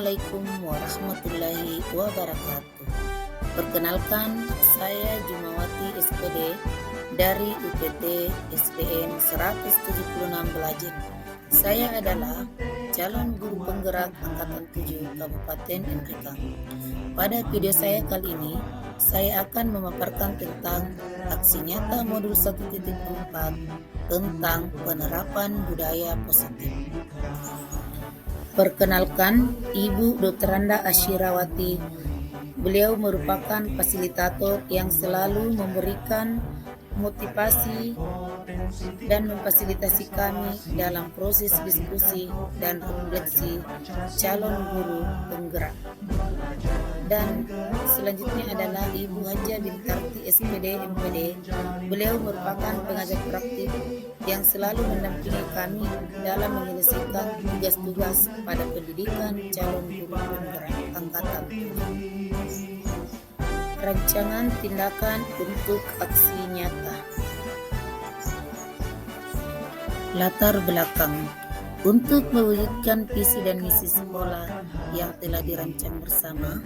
Assalamualaikum warahmatullahi wabarakatuh. Perkenalkan, saya Jumawati SPD dari UPT SDN 176 Belajen. Saya adalah calon guru penggerak Angkatan 7 Kabupaten Nrekang. Pada video saya kali ini, saya akan memaparkan tentang aksi nyata modul 1.4 tentang penerapan budaya positif. Perkenalkan, Ibu Dr. Randa Ashirawati. Beliau merupakan fasilitator yang selalu memberikan motivasi dan memfasilitasi kami dalam proses diskusi dan refleksi calon guru penggerak. Dan selanjutnya adalah Ibu Haja Bintarti SPD MPD. Beliau merupakan pengajar praktik yang selalu mendampingi kami dalam menyelesaikan tugas-tugas pada pendidikan calon guru penggerak angkatan. Rancangan tindakan untuk aksi nyata. Latar belakang. Untuk mewujudkan visi dan misi sekolah yang telah dirancang bersama,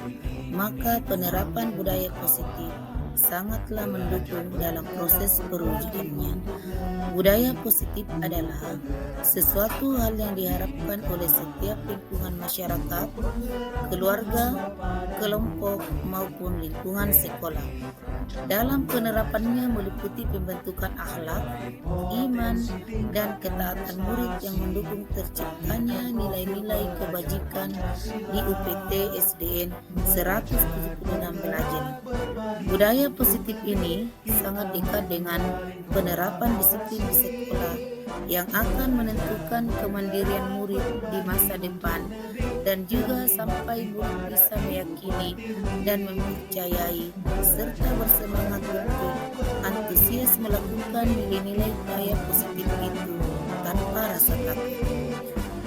maka penerapan budaya positif sangatlah mendukung dalam proses perwujudannya. Budaya positif adalah sesuatu hal yang diharapkan oleh setiap lingkungan masyarakat, keluarga, kelompok, maupun lingkungan sekolah. Dalam penerapannya meliputi pembentukan akhlak, iman, dan ketaatan murid yang mendukung terciptanya nilai-nilai kebajikan di UPT SDN 176 Belajen. Budaya positif ini sangat dekat dengan penerapan disiplin di sekolah yang akan menentukan kemandirian murid di masa depan dan juga sampai murid bisa meyakini dan mempercayai serta bersemangat untuk antusias melakukan nilai-nilai budaya positif itu tanpa rasa takut,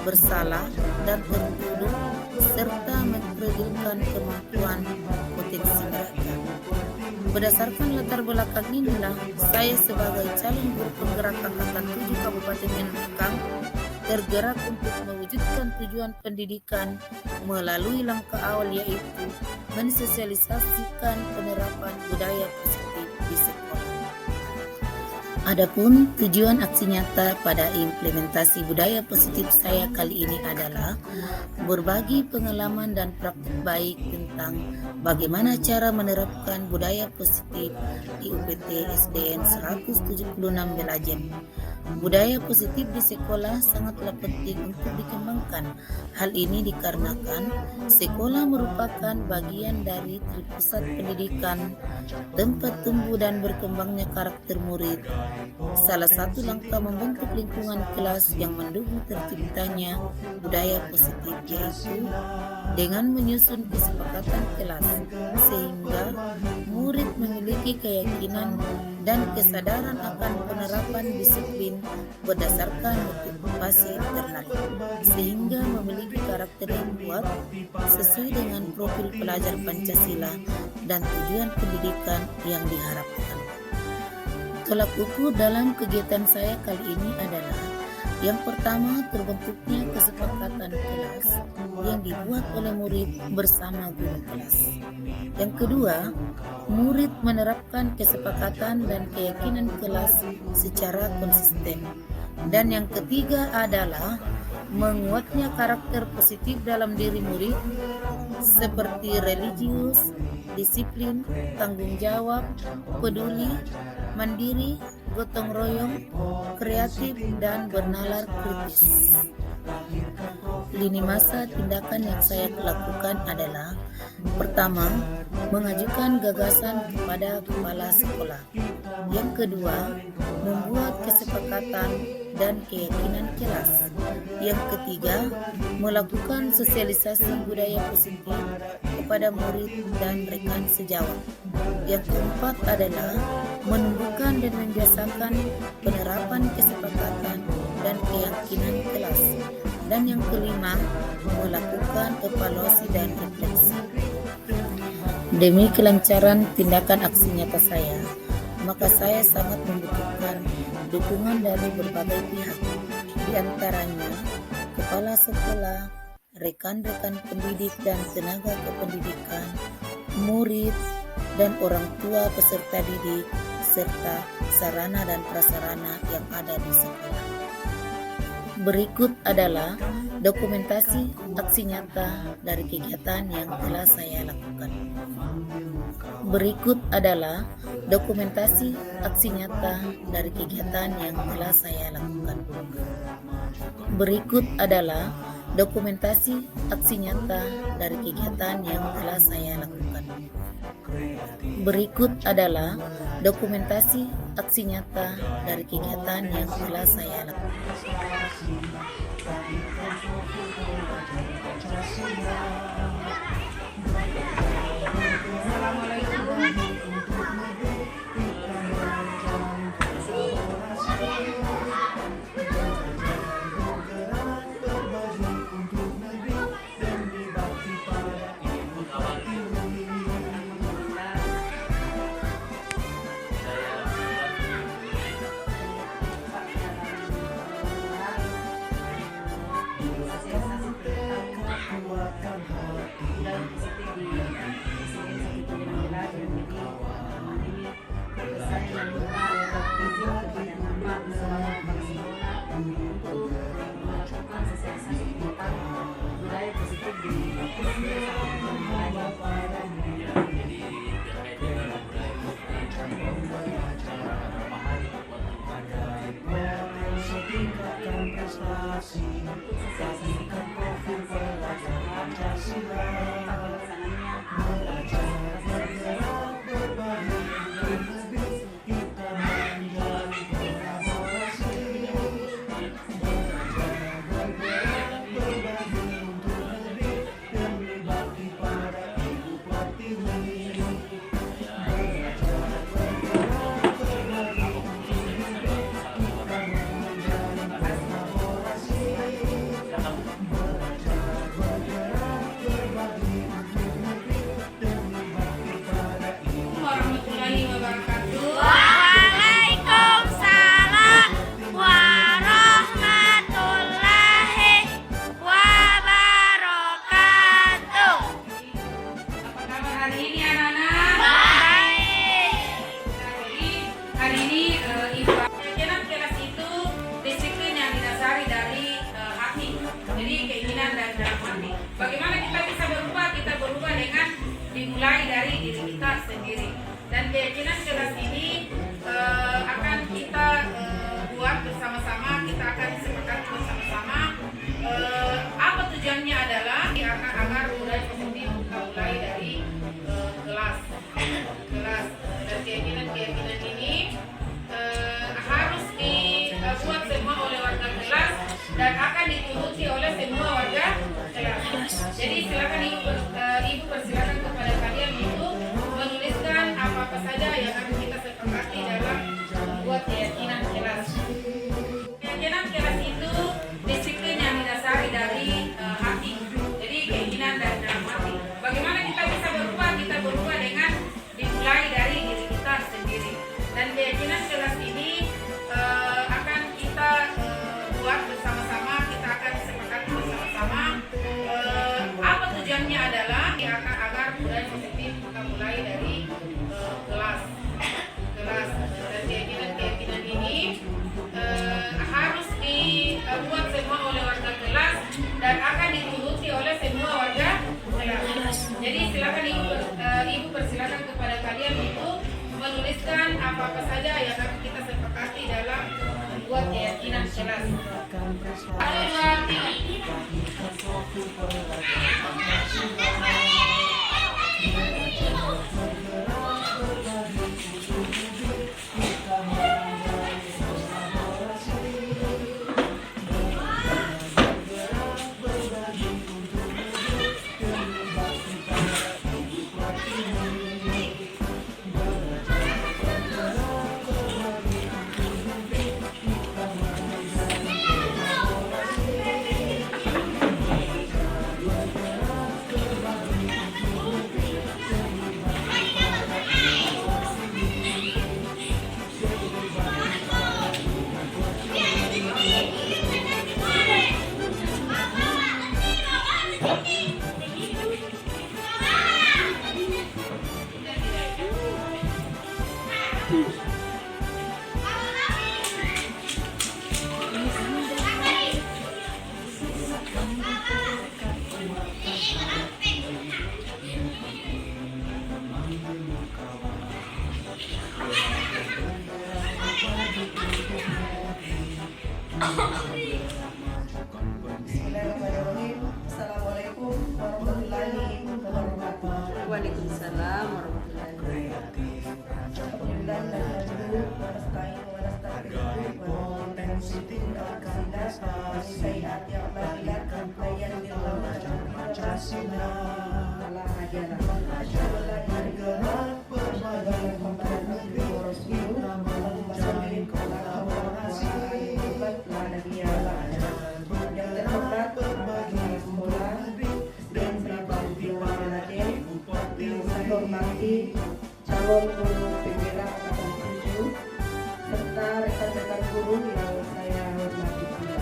bersalah dan tertuduh serta memperjuangkan kemampuan potensi mereka. Berdasarkan latar belakang inilah, saya sebagai calon guru penggerak Angkatan 7 Kabupaten Nrekang tergerak untuk mewujudkan tujuan pendidikan melalui langkah awal, yaitu mensosialisasikan penerapan budaya positif di sekolah. Adapun tujuan aksi nyata pada implementasi budaya positif saya kali ini adalah berbagi pengalaman dan praktik baik tentang bagaimana cara menerapkan budaya positif di UPT SDN 176 Belajen. Budaya positif di sekolah sangatlah penting untuk dikembangkan. Hal ini dikarenakan sekolah merupakan bagian dari pusat pendidikan, tempat tumbuh dan berkembangnya karakter murid. Salah satu langkah membentuk lingkungan kelas yang mendukung terciptanya budaya positif yaitu dengan menyusun kesepakatan kelas, sehingga murid memiliki keyakinan dan kesadaran akan penerapan disiplin berdasarkan motivasi internal, sehingga memiliki karakter yang kuat sesuai dengan profil pelajar Pancasila dan tujuan pendidikan yang diharapkan. Tolak ukur dalam kegiatan saya kali ini adalah yang pertama, terbentuknya kesepakatan kelas yang dibuat oleh murid bersama guru kelas. Yang kedua, murid menerapkan kesepakatan dan keyakinan kelas secara konsisten. Dan yang ketiga adalah menguatnya karakter positif dalam diri murid seperti religius, disiplin, tanggung jawab, peduli, mandiri, gotong royong, kreatif, dan bernalar kritis. Lini masa tindakan yang saya lakukan adalah: pertama, mengajukan gagasan kepada kepala sekolah. Yang kedua, membuat kesepakatan dan keyakinan kelas. Yang ketiga, melakukan sosialisasi budaya positif kepada murid dan rekan sejawat. Yang keempat adalah menumbuhkan dan membiasakan penerapan kesepakatan dan keyakinan kelas. Dan yang kelima, melakukan evaluasi dan refleksi. Demi kelancaran tindakan aksi nyata saya, maka saya sangat membutuhkan dukungan dari berbagai pihak, di antaranya kepala sekolah, rekan-rekan pendidik dan tenaga kependidikan, murid, dan orang tua peserta didik, serta sarana dan prasarana yang ada di sekolah. Berikut adalah dokumentasi aksi nyata dari kegiatan yang telah saya lakukan. Berikut adalah dokumentasi aksi nyata dari kegiatan yang telah saya lakukan. Berikut adalah dokumentasi aksi nyata dari kegiatan yang telah saya lakukan. Berikut adalah dokumentasi aksi nyata dari kegiatan yang telah saya lakukan. Bagaimana kita bisa berubah? Kita berubah dengan dimulai dari diri kita sendiri. Dan keyakinan keras ini akan kita buat bersama-sama. Kita akan sepakati bersama-sama. Apa tujuannya adalah agar budaya positif kita mulai dari kelas. Dan keyakinan ini harus dibuat semua oleh warga kelas dan akan dituruti oleh semua warga kelas. Jadi silakan ibu persilakan kepada kalian itu menuliskan apa-apa saja yang akan kita sepakati dalam membuat keyakinan kelas. Keyakinan kelas itu disiplin yang didasari dari hati. Jadi keinginan dari dalam hati. Bagaimana kita bisa berubah? Kita berubah dengan dimulai dari diri kita sendiri. Dan keyakinan kelas ini akan kita buat bersama-sama. Kita akan sepakati bersama-sama. Apa tujuannya adalah agar budaya positif kita mulai dari kelas. Dan keyakinan ini harus dibuat semua oleh warga kelas dan akan dituruti oleh semua warga kelas. Jadi silakan ibu persilakan kepada kalian itu menuliskan apa-apa saja yang akan kita sepakati dalam membuat keyakinan kelas. 1, 2, 3. Bismillahirrahmanirrahim. Assalamualaikum warahmatullahi wabarakatuh. Waalaikumsalam warahmatullahi wabarakatuh. Alhamdulillah nahmaduhu wa nasta'inuhu wa nastaghfiruh wa na'udzu billahi min sayyiati a'malina may yahdihillahu fala mudilla lahu asyhadu an la ilaha illallah wa asyhadu anna muhammadan abduhu wa rasuluh. Allahumma shalli ala Muhammad la nabiyya ba'da. Yang terhormat bagi sekolah dan pribadi Raden, saya hormati calon guru penggerak angkatan 7 serta rekan-rekan guru yang saya hormati juga.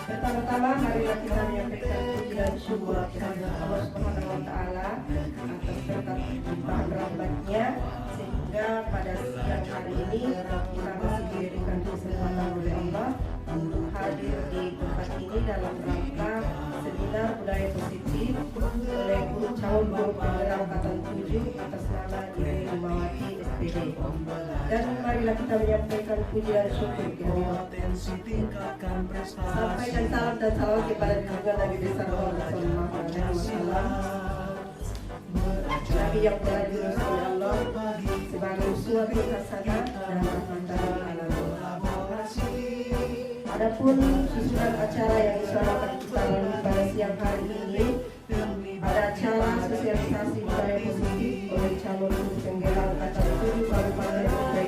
Pertama-tama marilah kita menyampaikan puji dan syukur kepada Allah Subhanahu wa taala atas berkat limpahan rahmatnya sehingga pada siang hari ini kita masih diberikan kesempatan oleh Allah untuk hadir di tempat ini dalam rangka seminar budaya positif oleh guru calon guru penggerak angkatan 7 atas nama Ibu Rumawati SPD. Dan marilah kita menyampaikan puji dan syukur kehadirat. Sampaikan salam dan salawat kepada junjungan Nabi besar Muhammad sallallahu alaihi wasallam, Nabi yang telah diutus oleh Allah sebagai uswatun hasanah dan rahmatan lil alamin. Adapun susunan acara yang diselenggarakan kita lalui pada siang hari ini, ada acara sosialisasi budaya positif oleh calon guru penggerak angkatan 7 Kabupaten Bogor.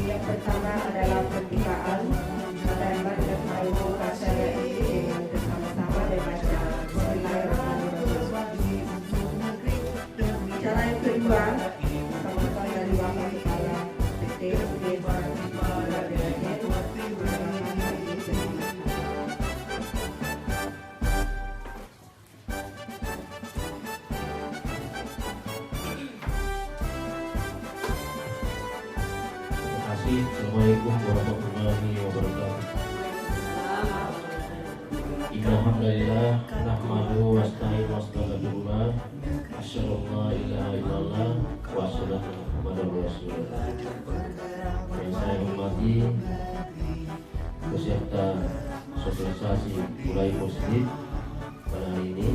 Yang pertama adalah pembukaan dan marilah kita membuka acara ini dengan bersama-sama membaca Bismillahirrahmanirrahim. Acara yang kedua sambutan dari Bapak Kepala PT Desa Assalamualaikum warahmatullahi wabarakatuh. Alhamdulillah, nahmaduhu wa nasta'inu wa nastaghfiruh. Asyhadu an la ilaha illallah wa asyhadu anna Muhammadar Rasulullah. Yang saya hormati peserta sosialisasi budaya positif pada hari ini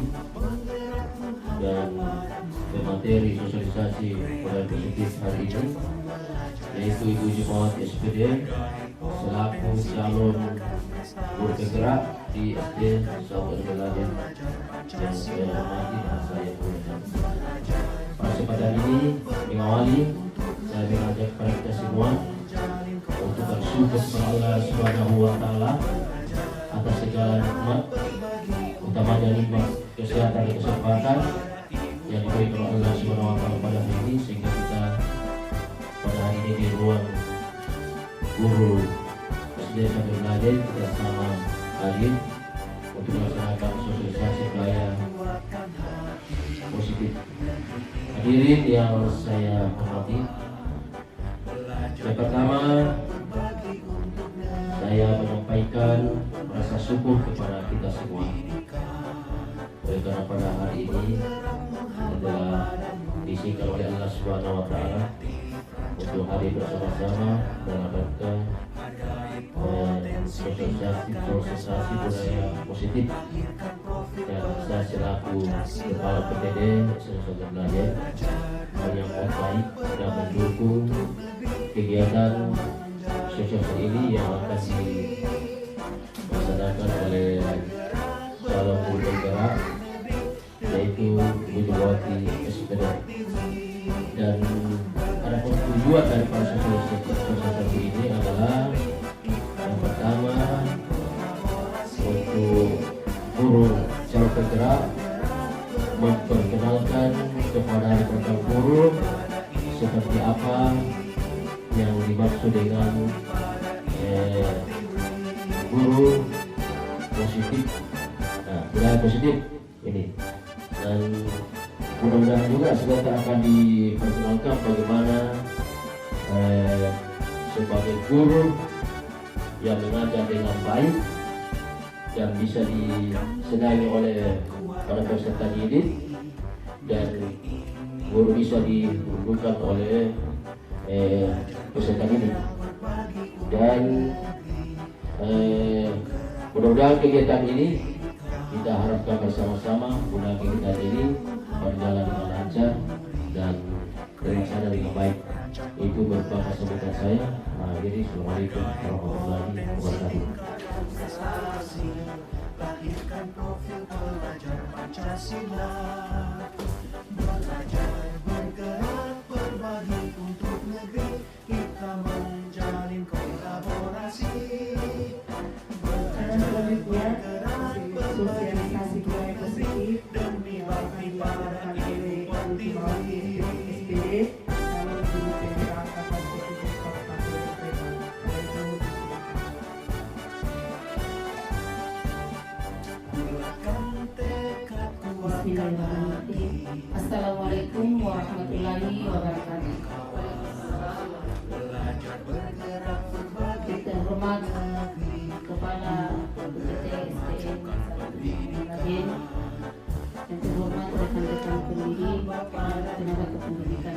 dan materi sosialisasi budaya positif hari ini yaitu Ibu Rumawati SPD selaku calon guru penggerak di SD Sahabat Beladen yang saya hormati dan saya muliakan. Pada kesempatan ini mengawali, saya mengajak kepada kita semua untuk bersyukur kepada Allah Subhanahu wa taala atas segala nikmat, utamanya nikmat kesehatan dan kesempatan yang diberikan oleh Allah Subhanahu wa taala pada hari ini, sehingga kita pada hari ini di ruang guru SD Sahabat Beladen kita sama hadir untuk melaksanakan sosialisasi budaya positif. Hadirin yang saya hormati, yang pertama saya menyampaikan rasa syukur kepada kita semua oleh karena pada hari ini adalah diizinkan oleh Allah Subhanahu wa taala untuk hari bersama-sama dalam rangka sosialisasi budaya positif, dan saya selaku kepala PTD Sahabat Beladen menyambut baik dan mendukung kegiatan sosialisasi ini yang akan dilaksanakan oleh calon guru penggerak yaitu Ibu Rumawati SPD. Dan ada tujuan dari sosialisasi ini adalah yang pertama untuk guru calon penggerak memperkenalkan kepada rekan guru seperti apa yang dimaksud dengan guru positif, budaya positif ini, dan mudah-mudahan juga sebentar akan diperkenalkan bagaimana sebagai guru yang mengajar dengan baik dan bisa disenangi oleh para peserta didik, dan guru bisa dibutuhkan oleh peserta didik. Dan mudah-mudahan kegiatan ini kita harapkan bersama-sama, mudah kegiatan ini berjalan dengan lancar dan terlaksana dengan baik. Itu merupakan sambutan saya. Jadi assalamualaikum warahmatullahi wabarakatuh. Lahirkan profil pelajar Pancasila, belajar bergerak berbagi untuk negeri, kita menjalin kolaborasi. Selanjutnya, sosialisasi budaya positif demi bakti para SPD dalam Divisi Angkatan Positif Kabupaten Sleman. Bismillahirrahmanirrahim. Assalamualaikum warahmatullahi wabarakatuh. Yang terhormat Kepala BPT SDN Raden, yang terhormat rekan-rekan pendiri dan tenaga kependidikan.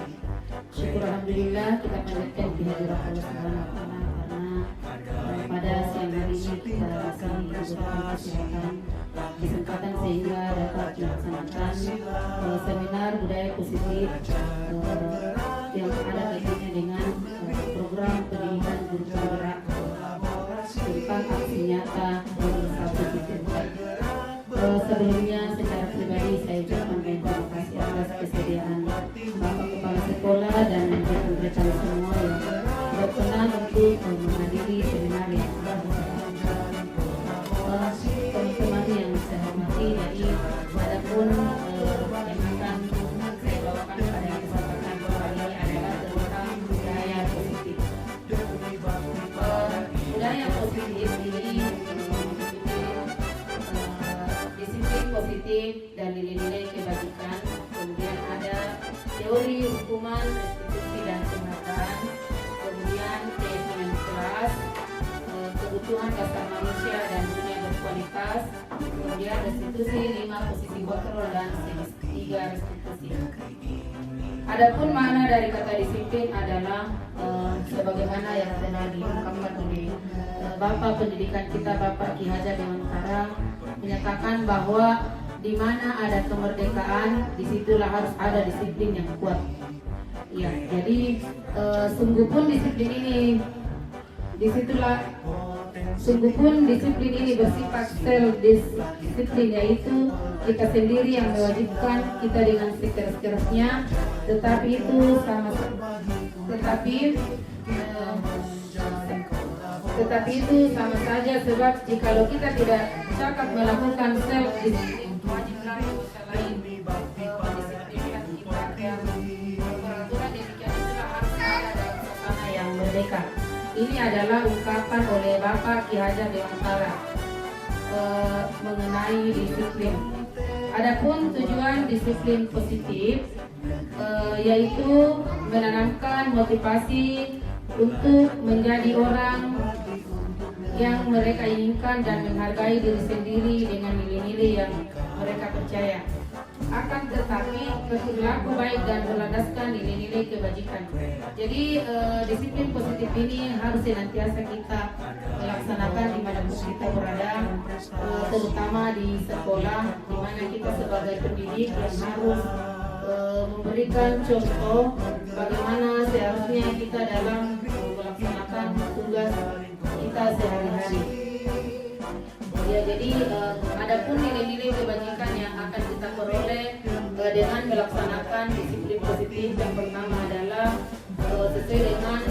Syukur alhamdulillah kita panjatkan kehadiran Allah Subhanahu wa taala karena pada siang hari ini kita masih diberikan kesempatan sehingga dapat dilaksanakan seminar budaya positif yang ada kaitannya dengan program pendidikan guru penggerak tentang aksi nyata desa positif. Sebelumnya secara pribadi saya ucapkan terima kasih atas kesediaan Bapak Kepala Sekolah dan rekan-rekan semua yang berkenan untuk menghadiri seminar yang teman-teman yang saya hormati. Jadi adapun yang akan saya bawakan pada kesempatan kali ini adalah tentang budaya positif. Budaya positif ini disiplin positif dan nilai-nilai kebajikan. Kemudian ada teori hukuman, restitusi dan penghargaan. Kemudian keyakinan kelas, kebutuhan dasar manusia dan dunia berkualitas. Kemudian restitusi 5 posisi kontrol dan 3 restitusi. Adapun makna dari kata disiplin adalah sebagaimana yang telah diungkapkan oleh Bapak Pendidikan kita, Bapak Ki Hajar Dewantara, menyatakan bahwa di mana ada kemerdekaan, disitulah harus ada disiplin yang kuat. Ya, jadi sungguh pun disiplin ini bersifat self-disiplin, yaitu kita sendiri yang mewajibkan kita dengan sekeras-kerasnya, tetapi itu sama saja, sebab jikalau kita tidak cakap melakukan self-disiplin, wajiblah dosa lain mendisiplinkan kita. Peraturan demikian itulah harus ada dalam suasana yang merdeka. Ini adalah ungkapan oleh Bapak Ki Hajar Dewantara mengenai disiplin. Adapun tujuan disiplin positif yaitu menanamkan motivasi untuk menjadi orang yang mereka inginkan dan menghargai diri sendiri dengan nilai-nilai yang mereka percaya. Akan tetapi berperilaku baik dan berlandaskan nilai-nilai kebajikan. Jadi disiplin positif ini harus senantiasa kita melaksanakan dimanapun kita berada, terutama di sekolah, di mana kita sebagai pendidik yang harus memberikan contoh bagaimana seharusnya kita dalam melaksanakan tugas kita sehari-hari. Ya, jadi adapun nilai-nilai kebajikan yang akan kita peroleh dengan melaksanakan disiplin positif, yang pertama adalah sesuai dengan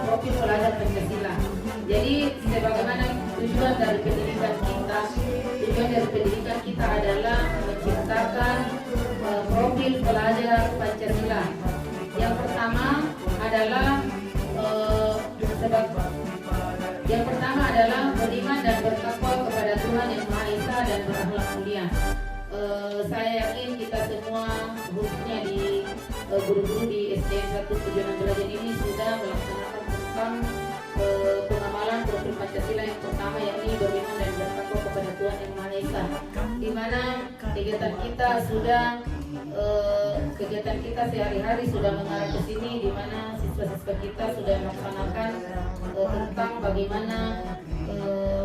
profil pelajar Pancasila. Jadi sebagaimana tujuan dari pendidikan kita adalah menciptakan profil pelajar Pancasila. Yang pertama adalah beriman dan bertakwa kepada Tuhan Yang Maha Esa dan berakhlak mulia. Saya yakin kita semua, khususnya di guru-guru di SDN 1 Tujuan Derajat ini sudah melaksanakan tentang pengamalan profil Pancasila yang pertama, yakni beriman dan bertakwa kepada Tuhan Yang Maha Esa, di mana kegiatan kita sehari-hari sudah mengarah ke sini, di mana siswa-siswa kita sudah melaksanakan tentang bagaimana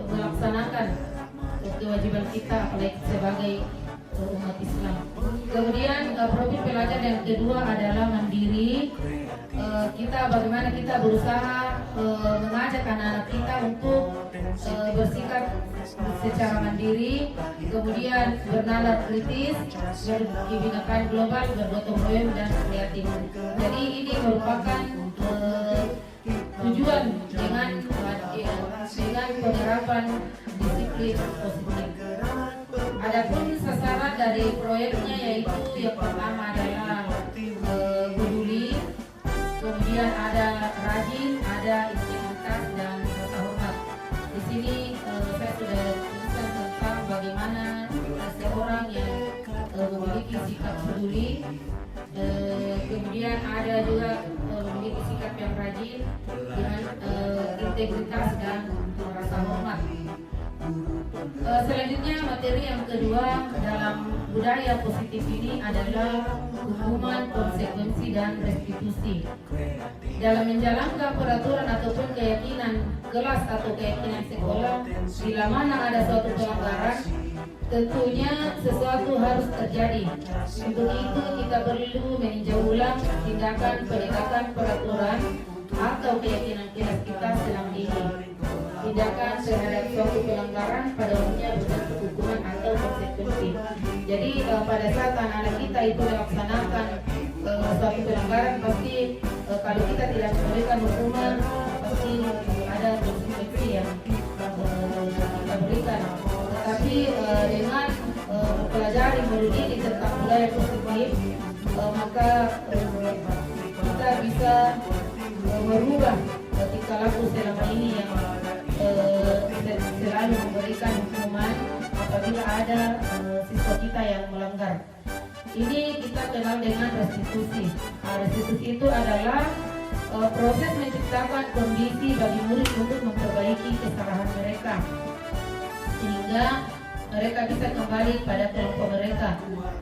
melaksanakan kewajiban kita apalagi sebagai umat Islam. Kemudian profil pelajar yang kedua adalah mandiri. Bagaimana kita berusaha mengajak anak-anak kita untuk bersikap secara mandiri, kemudian bernalar kritis, berkebinekaan global, bergotong royong dan kreatif. Jadi ini merupakan tujuan dengan penerapan disiplin positif. Adapun sasaran dari proyeknya yaitu yang pertama adalah peduli, kemudian ada rajin, ada integritas dan rasa hormat. Di sini saya sudah tuliskan tentang bagaimana seorang yang memiliki sikap peduli, kemudian ada juga memiliki sikap yang rajin dengan integritas dan rasa hormat. Selanjutnya materi yang kedua dalam budaya positif ini adalah hukuman, konsekuensi dan restitusi. Dalam menjalankan peraturan ataupun keyakinan kelas atau keyakinan sekolah, bila mana ada suatu pelanggaran, tentunya sesuatu harus terjadi. Untuk itu kita perlu meninjau ulang tindakan penegakan peraturan atau keyakinan kelas kita selama ini. Tindakan terhadap suatu pelanggaran pada umumnya berbentuk hukuman atau konsekuensi. Jadi pada saat anak-anak kita itu melaksanakan suatu pelanggaran, pasti kalau kita tidak memberikan hukuman, pasti ada konsekuensi yang kita berikan. Tapi dengan mempelajari mendidik tentang budaya positif, maka kita bisa merubah tingkah laku selama ini yang selalu memberikan hukuman apabila ada siswa kita yang melanggar. Ini kita kenal dengan restitusi. Restitusi itu adalah proses menciptakan kondisi bagi murid untuk memperbaiki kesalahan mereka sehingga mereka bisa kembali pada kelompok mereka.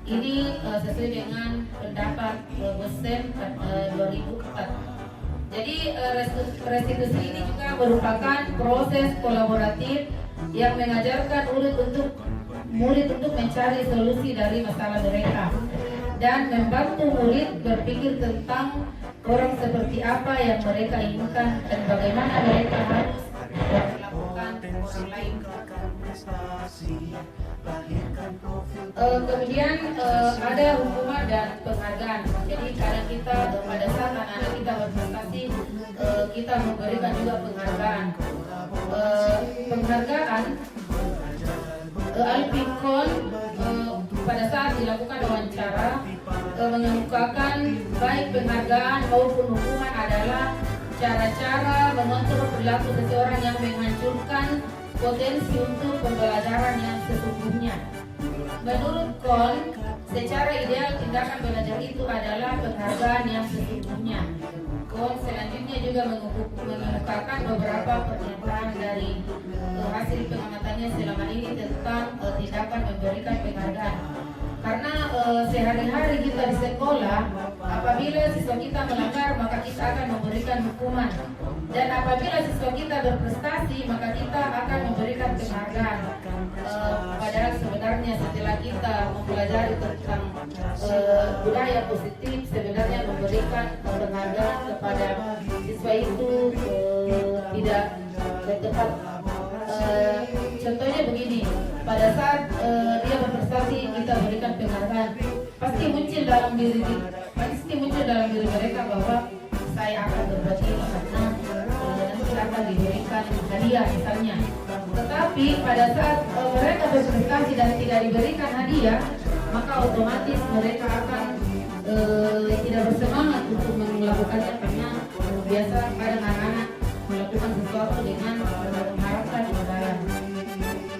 Ini sesuai dengan pendapat Bosen 2004. Jadi restitusi ini juga merupakan proses kolaboratif yang mengajarkan murid untuk mencari solusi dari masalah mereka dan membantu murid berpikir tentang orang seperti apa yang mereka inginkan dan bagaimana mereka harus melakukan orang lain. Kemudian ada hukuman dan penghargaan. Jadi kadang kita pada saat anak-anak kita berprestasi, kita memberikan juga penghargaan. Penghargaan Alpicon pada saat dilakukan wawancara mengemukakan baik penghargaan maupun hukuman adalah cara-cara mengontrol perilaku seseorang yang menghancurkan potensi untuk pembelajaran yang sesungguhnya. Menurut Kohn, secara ideal tindakan belajar itu adalah penghargaan yang sesungguhnya. Kohn selanjutnya juga mengemukakan beberapa pernyataan dari hasil pengamatannya selama ini tentang tindakan memberikan penghargaan. Karena sehari-hari kita di sekolah, apabila siswa kita melanggar maka kita akan memberikan hukuman, dan apabila siswa kita berprestasi maka kita akan memberikan penghargaan. Padahal sebenarnya setelah kita mempelajari tentang budaya positif, sebenarnya memberikan penghargaan kepada siswa itu tidak tepat. Contohnya begini, pada saat dia berprestasi kita berikan penghargaan, pasti muncul dalam diri mereka bahwa saya akan berbuat ini karena nanti akan diberikan hadiah misalnya. Tetapi pada saat mereka berprestasi dan tidak diberikan hadiah, maka otomatis mereka akan tidak bersemangat untuk melakukannya, karena biasa kadang anak-anak melakukan sesuatu dengan mengharapkan imbalan.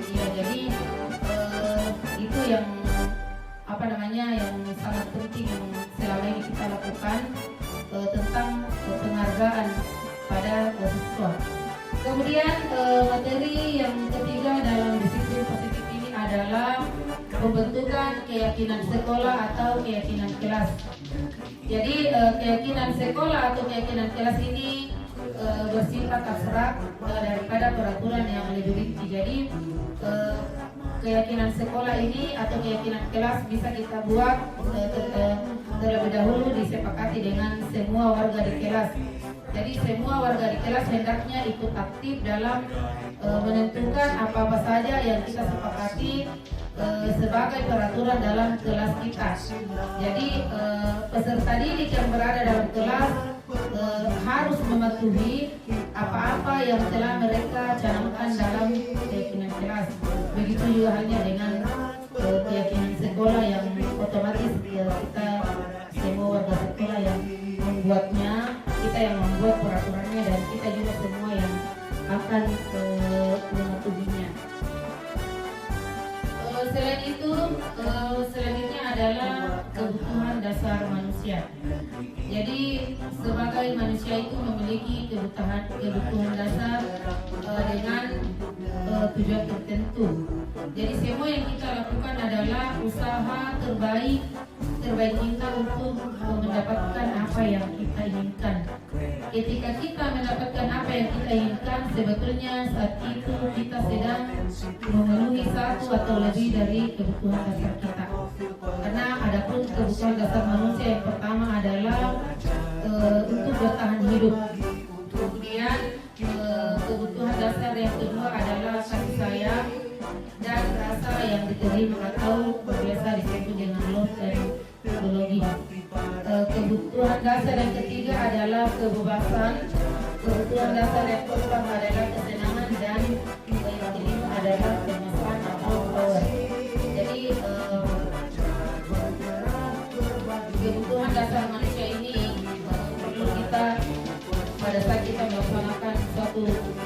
Ya, jadi itu yang yang sangat penting yang selama ini kita lakukan. melakukan tentang penghargaan pada siswa. Kemudian materi yang ketiga dalam disiplin positif ini adalah pembentukan keyakinan sekolah atau keyakinan kelas. Jadi keyakinan sekolah atau keyakinan kelas ini bersifat abstrak daripada peraturan yang lebih rinci. Jadi keyakinan sekolah ini atau keyakinan kelas bisa kita buat terlebih dahulu disepakati dengan semua warga di kelas. Jadi semua warga di kelas hendaknya ikut aktif dalam menentukan apa-apa saja yang kita sepakati sebagai peraturan dalam kelas kita. Jadi peserta didik yang berada dalam kelas harus mematuhi apa-apa yang telah mereka canangkan dalam keyakinan kelas. Begitu juga halnya dengan keyakinan sekolah yang otomatis kita semua warga sekolah yang membuatnya, kita yang membuat peraturannya, dan kita juga semua yang akan mematuhinya. Selain itu, selanjutnya adalah kebutuhan dasar manusia. Jadi sebagai manusia itu memiliki kebutuhan dasar dengan tujuan tertentu. Jadi semua yang kita lakukan adalah usaha terbaik kita untuk mendapatkan apa yang kita inginkan. Ketika kita mendapatkan apa yang kita inginkan, sebetulnya saat itu kita sedang memenuhi satu atau lebih dari kebutuhan dasar kita. Karena adapun kebutuhan dasar manusia yang pertama adalah untuk bertahan hidup. Kemudian kebutuhan dasar yang kedua adalah kasih sayang dan rasa yang diterima atau biasa disebut dengan love dan biologi. Kebutuhan dasar yang ketiga adalah kebebasan. Kebutuhan dasar yang keempat adalah kesenangan, dan yang kelima adalah kemesraan atau power. Jadi kebutuhan dasar manusia ini perlu kita pada saat kita melaksanakan suatu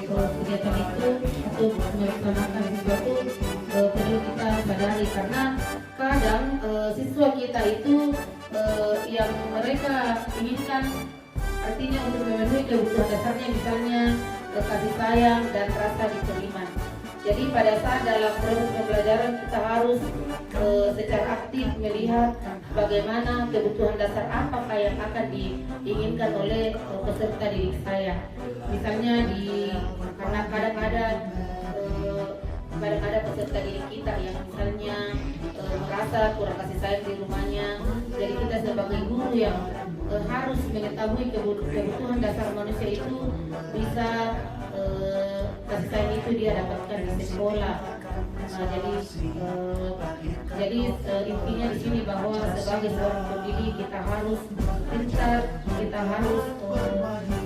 kegiatan itu atau melaksanakan sesuatu perlu kita sadari, karena kadang siswa kita itu yang mereka inginkan, artinya untuk memenuhi kebutuhan dasarnya, misalnya kasih sayang dan rasa diterima. Jadi pada saat dalam proses pembelajaran kita harus secara aktif melihat bagaimana kebutuhan dasar apakah yang akan diinginkan oleh peserta didik saya. Misalnya karena kadang-kadang peserta didik kita yang misalnya merasa kurang kasih sayang di rumahnya, jadi kita sebagai guru yang harus mengetahui kebutuhan dasar manusia itu bisa kasih sayang itu dia dapatkan di sekolah. Jadi intinya di sini bahwa sebagai seorang pendidik kita harus pintar, kita harus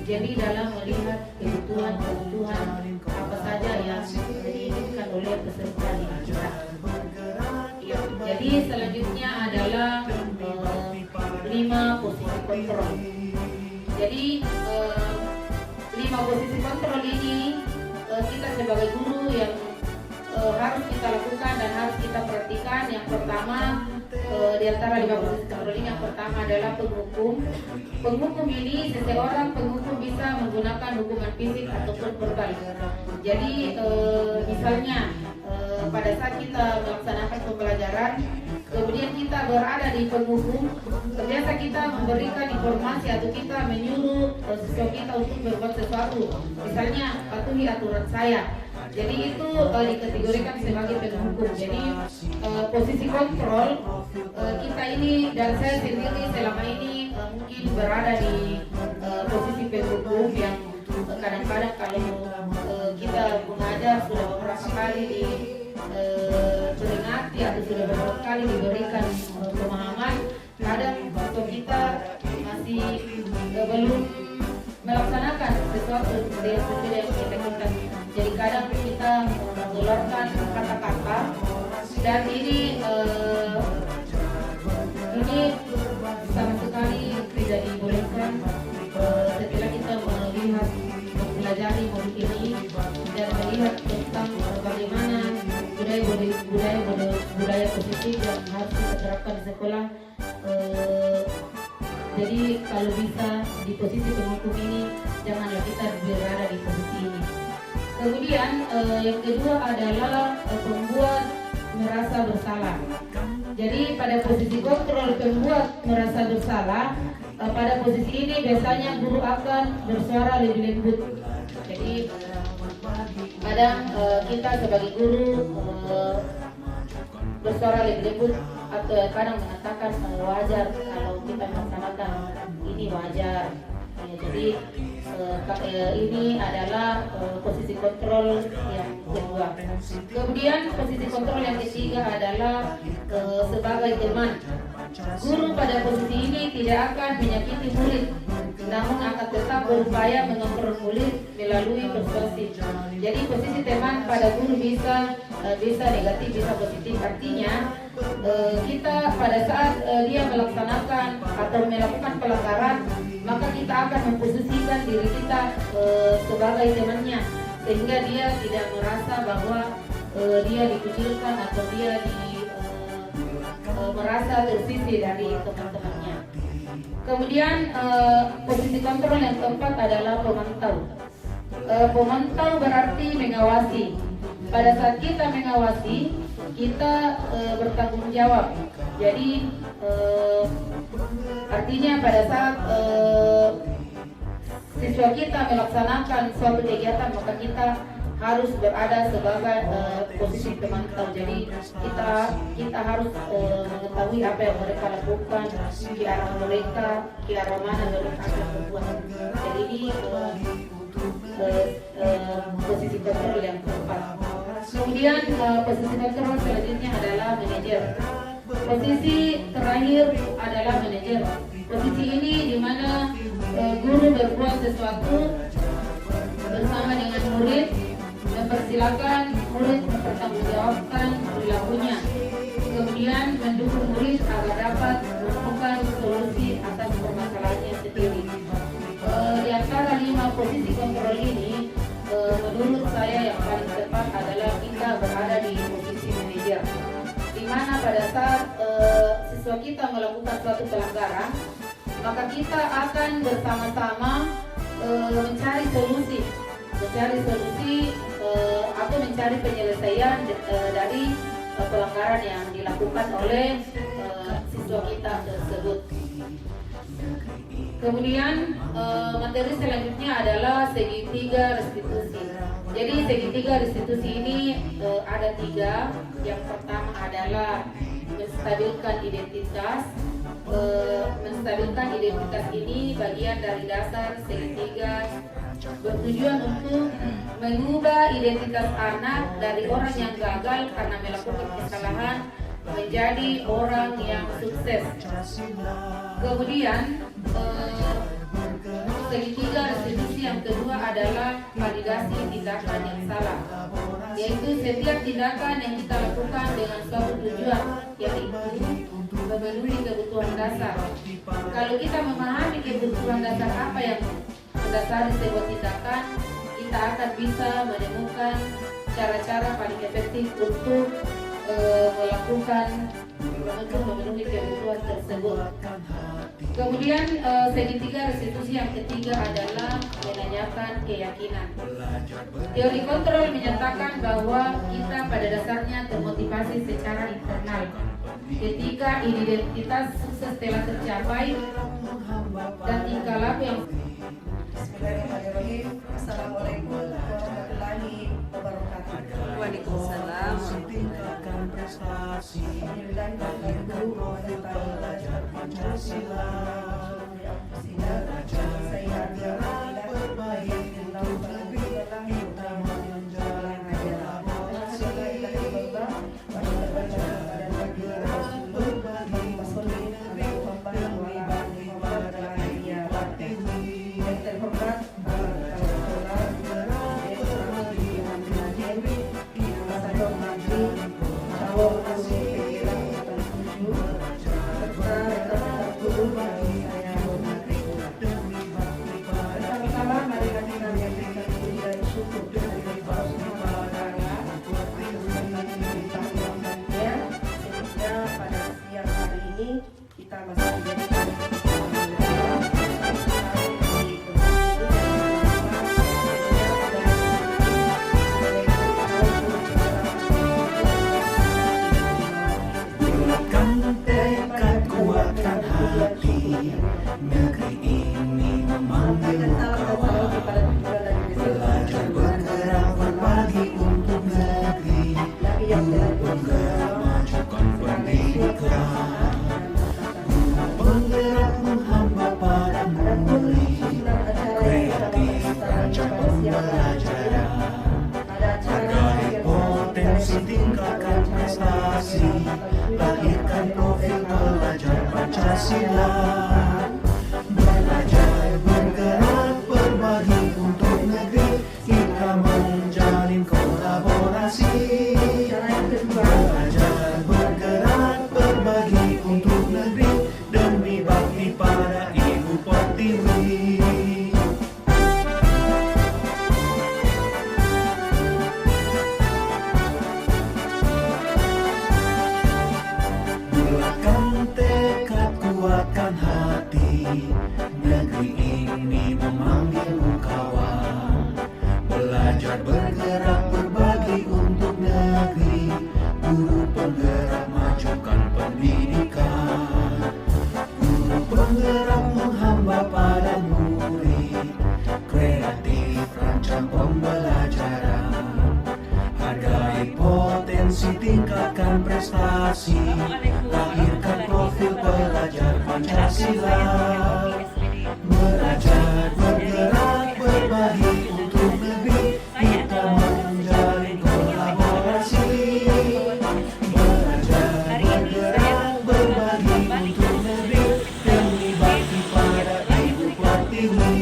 jadi dalam melihat kebutuhan apa saja yang diinginkan oleh peserta didik kita. Jadi selanjutnya adalah 5 posisi kontrol. Jadi 5 posisi kontrol ini kita sebagai guru yang harus kita lakukan dan harus kita perhatikan. Yang pertama di antara 5 posisi kontrol ini, yang pertama adalah penghukum. Penghukum ini seseorang penghukum bisa menggunakan hukuman fisik ataupun verbal. Jadi misalnya pada saat kita melaksanakan pembelajaran, kemudian kita berada di penghukum, biasa kita memberikan informasi atau kita menyuruh siswa kita untuk berbuat sesuatu, misalnya patuhi aturan saya. Jadi itu dikategorikan sebagai penghukum. Jadi posisi kontrol kita ini, dan saya sendiri selama ini mungkin berada di posisi penghukum yang kadang-kadang kalau kita mengajar sudah beberapa kali diperingati atau sudah beberapa kali diberikan pemahaman, kadang kita masih belum melaksanakan sesuatu sesuai yang kita inginkan. Jadi kadang kita mengeluarkan kata-kata, dan ini sama sekali tidak dibolehkan setelah kita melihat mempelajari modul ini dan melihat tentang bagaimana budaya positif yang harus kita terapkan di sekolah. Jadi kalau bisa di posisi penghukum ini, janganlah kita berada di posisi ini. Kemudian yang kedua adalah pembuat merasa bersalah. Jadi pada posisi kontrol pembuat merasa bersalah, pada posisi ini biasanya guru akan bersuara lebih lembut. Jadi kadang kita sebagai guru bersuara lebih lembut atau kadang mengatakan wajar kalau kita melaksanakan ini wajar. Ya, jadi ini adalah posisi kontrol yang kedua. Kemudian posisi kontrol yang ketiga adalah sebagai teman. Guru pada posisi ini tidak akan menyakiti murid, namun akan tetap berupaya mengontrol murid melalui persuasi. Jadi posisi teman pada guru bisa negatif, bisa positif. Artinya kita pada saat dia melaksanakan atau melakukan pelanggaran, maka kita akan memposisikan diri kita sebagai temannya, sehingga dia tidak merasa bahwa dia dikucilkan atau dia merasa tersisih dari teman-temannya. Kemudian posisi kontrol yang keempat adalah pemantau. Pemantau berarti mengawasi. Pada saat kita mengawasi, kita bertanggung jawab. Jadi artinya pada saat siswa kita melaksanakan suatu kegiatan, maka kita harus berada sebagai posisi pemantau. Jadi kita harus mengetahui apa yang mereka lakukan, di arah mereka, di arah mana mereka akan berbuat. Jadi ini posisi kontrol yang keempat. Kemudian posisi kontrol selanjutnya adalah manajer. Posisi terakhir adalah manajer. Posisi ini di mana guru berbuat sesuatu bersama dengan murid, mempersilakan murid mempertanggungjawabkan perilakunya, kemudian mendukung murid agar dapat menemukan solusi atas permasalahannya sendiri. Di antara 5 posisi kontrol ini, menurut saya yang paling tepat adalah kita berada di posisi manajer, di mana pada saat siswa kita melakukan suatu pelanggaran, maka kita akan bersama-sama mencari solusi atau mencari penyelesaian dari pelanggaran yang dilakukan oleh siswa kita tersebut. Kemudian materi selanjutnya adalah segitiga restitusi. Jadi segitiga restitusi ini ada 3. Yang pertama adalah menstabilkan identitas. Menstabilkan identitas ini bagian dari dasar segitiga, bertujuan untuk mengubah identitas anak dari orang yang gagal karena melakukan kesalahan menjadi orang yang sukses. Kemudian segitiga restitusi yang kedua adalah validasi tindakan yang salah, yaitu setiap tindakan yang kita lakukan dengan suatu tujuan, yaitu memenuhi kebutuhan dasar. Kalau kita memahami kebutuhan dasar apa yang mendasari sebuah tindakan, kita akan bisa menemukan cara-cara paling efektif untuk memenuhi kebutuhan tersebut. Kemudian segitiga restitusi yang ketiga adalah menanyakan keyakinan. Teori kontrol menyatakan bahwa kita pada dasarnya termotivasi secara internal. Ketika identitas sukses telah tercapai dan tingkah laku yang Bismillahirrahmanirrahim. Assalamualaikum warahmatullahi wabarakatuh. Waalaikumsalam. Serta rekan-rekan guru Negeri ini memanggil kawan, belajar bergerak berbagi untuk negeri, penggerak majukan pendidikan, penggerak menghamba pada murid, kreatif rancang pembelajaran, hargai potensi tingkatkan prestasi, lahirkan profil pelajar Pancasila. Belajar bergerak berbagi untuk negeri, kita menjalin kolaborasi. Belajar bergerak berbagi untuk negeri, demi bakti pada Ibu Pertiwi. Bulatkan tekad, kuatkan hati, negeri ini memanggilmu kawan. Belajar bergerak berbagi untuk negeri, guru penggerak majukan pendidikan, guru penggerak menghamba pada murid, kreatif rancang pembelajaran, hargai potensi tingkatkan prestasi, lahirkan profil pelajar Pancasila. Belajar bergerak berbagi untuk negeri, kita menjalin kolaborasi. Belajar bergerak berbagi untuk negeri, demi bakti pada Ibu Pertiwi.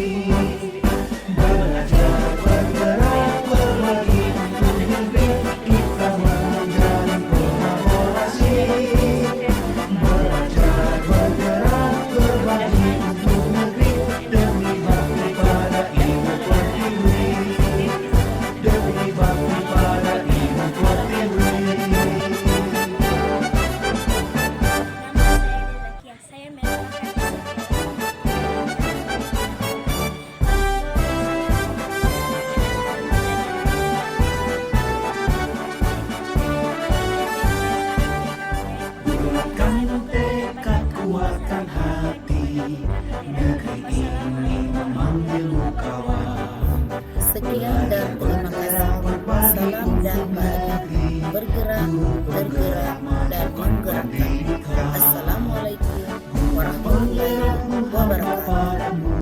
Belajar bergerak berbagi untuk negeri, kita menjalin kolaborasi. Belajar bergerak berbagi untuk negeri, demi bakti pada Ibu Pertiwi. Demi bakti pada Ibu Pertiwi. Saya Melissa. Bulatkan tekad, kuatkan hati, negeri ini memanggilmu kawan. Sekian dan terima kasih. Salam dan bahagia. Bergerak, bergerak,